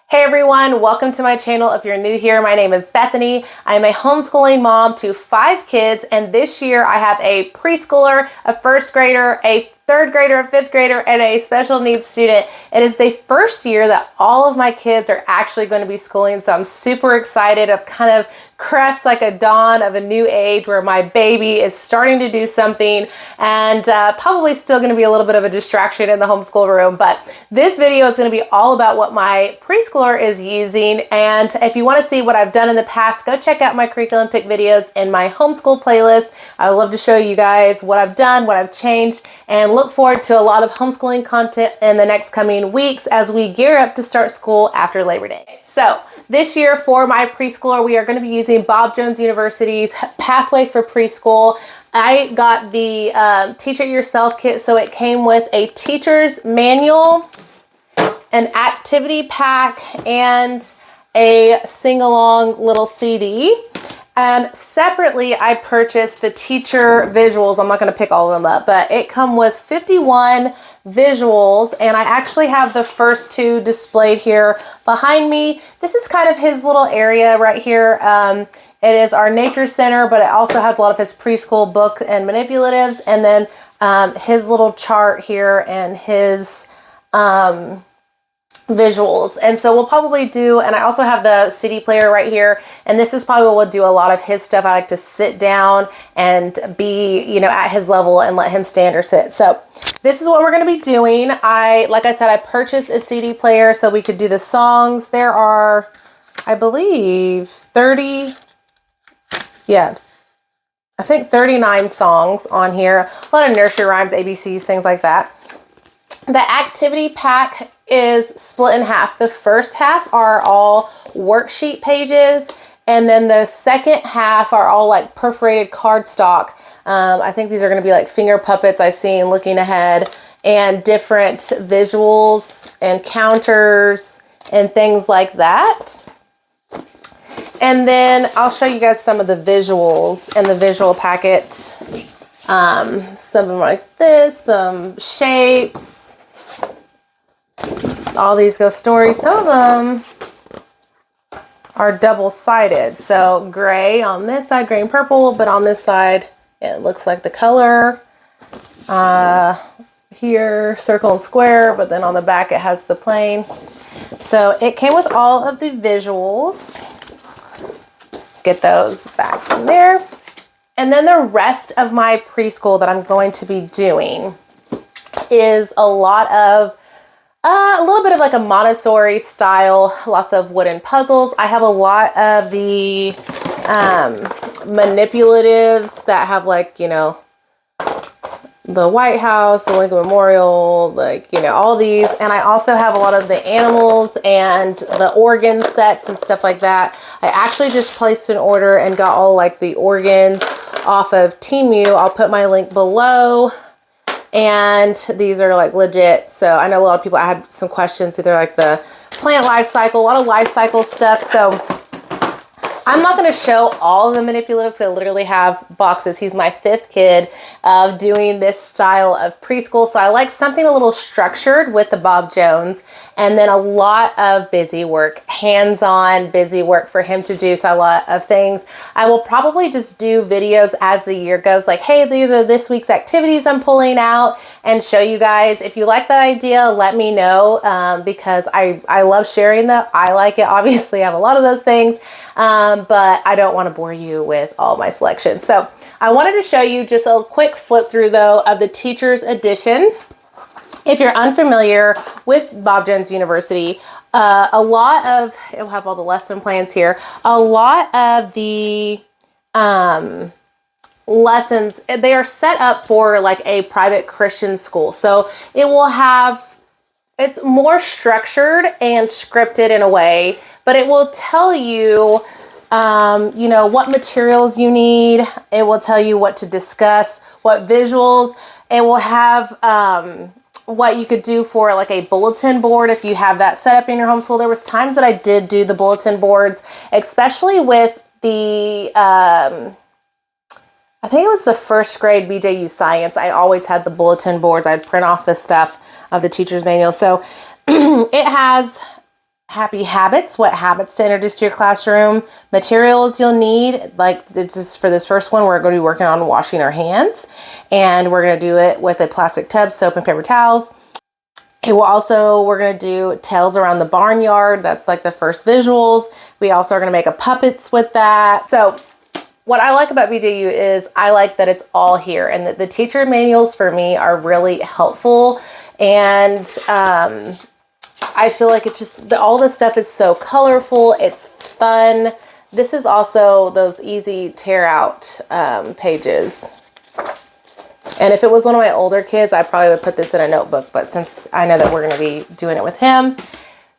Hey everyone, welcome to my channel. If you're new here, my name is Bethany. I'm a homeschooling mom to 5 kids, and this year I have a preschooler, a first grader, a third grader, a fifth grader, and a special needs student. It is the first year that all of my kids are actually going to be schooling, so I'm super excited. I've kind of crest like a dawn of a new age where my baby is starting to do something, and probably still going to be a little bit of a distraction in the homeschool room. But this video is going to be all about what my preschooler is using, and if you want to see what I've done in the past, go check out my curriculum pick videos in my homeschool playlist. I would love to show you guys what I've done, what I've changed, and look forward to a lot of homeschooling content in the next coming weeks as we gear up to start school after Labor Day. So this year for my preschooler, we are going to be using Bob Jones University's Pathway for Preschool. I got the Teach It Yourself kit, so it came with a teacher's manual, an activity pack, and a sing-along little CD. And separately, I purchased the teacher visuals. I'm not going to pick all of them up, but it come with 51 visuals, and I actually have the first 2 displayed here behind me. This is kind of his little area right here. It is our nature center, but it also has a lot of his preschool books and manipulatives, and then his little chart here and his visuals. And so we'll probably do, and I also have the CD player right here, and this is probably what we'll do a lot of his stuff. I like to sit down and be, at his level and let him stand or sit. So this is what we're going to be doing. Like I said, I purchased a CD player so we could do the songs. There are, I believe, 39 songs on here. A lot of nursery rhymes, ABCs, things like that. The activity pack is split in half. The first half are all worksheet pages, and then the second half are all like perforated cardstock. I think these are going to be like finger puppets I seen looking ahead, and different visuals and counters and things like that. And then I'll show you guys some of the visuals in the visual packet. Some of them like this, some shapes. All these go stories. Some of them are double-sided. So gray on this side, gray and purple, but on this side, it looks like the color. Here, circle and square, but then on the back, it has the plain. So it came with all of the visuals. Get those back in there. And then the rest of my preschool that I'm going to be doing is a little bit of like a Montessori style, lots of wooden puzzles. I have a lot of the manipulatives that have like, the White House, the Lincoln Memorial, like, all these. And I also have a lot of the animals and the organ sets and stuff like that. I actually just placed an order and got all like the organs off of Temu. I'll put my link below. And these are like legit. So I know a lot of people, I had some questions, either like the plant life cycle, a lot of life cycle stuff. So I'm not going to show all of the manipulatives. I literally have boxes. He's my 5th kid of doing this style of preschool. So I like something a little structured with the Bob Jones, and then a lot of busy work, hands-on busy work for him to do. So a lot of things. I will probably just do videos as the year goes, like, hey, these are this week's activities I'm pulling out, and show you guys. If you like that idea, let me know, because I love sharing that. I like it. Obviously, I have a lot of those things. But I don't want to bore you with all my selections. So I wanted to show you just a quick flip through though of the teacher's edition. If you're unfamiliar with Bob Jones University, a lot of, it'll have all the lesson plans here. A lot of the lessons, they are set up for like a private Christian school. So it will have, it's more structured and scripted in a way, but it will tell you, what materials you need. It will tell you what to discuss, what visuals. It will have what you could do for like a bulletin board if you have that set up in your homeschool. There was times that I did do the bulletin boards, especially with the, I think it was the first grade BJU science. I always had the bulletin boards. I'd print off the stuff of the teacher's manual. So it has happy habits, what habits to introduce to your classroom, materials you'll need. Like just for this first one, we're going to be working on washing our hands, and we're going to do it with a plastic tub, soap, and paper towels. We're going to do tales around the barnyard. That's like the first visuals. We also are going to make a puppets with that. So what I like about BJU is I like that it's all here, and that the teacher manuals for me are really helpful. And I feel like it's just, all this stuff is so colorful. It's fun. This is also those easy tear out pages. And if it was one of my older kids, I probably would put this in a notebook, but since I know that we're going to be doing it with him.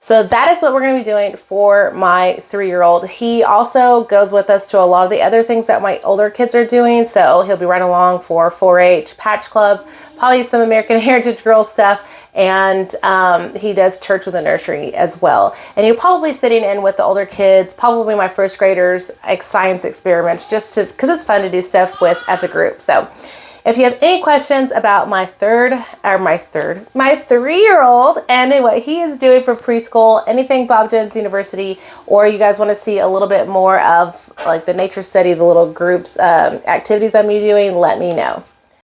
So that is what we're going to be doing for my 3-year-old. He also goes with us to a lot of the other things that my older kids are doing. So he'll be right along for 4-H, Patch Club, probably some American Heritage Girl stuff. And he does church with a nursery as well. And he'll probably sitting in with the older kids, probably my first graders, science experiments, just to, because it's fun to do stuff with as a group. So if you have any questions about my 3-year-old and what he is doing for preschool, anything Bob Jones University, or you guys want to see a little bit more of like the nature study, the little groups, activities I'm doing, let me know.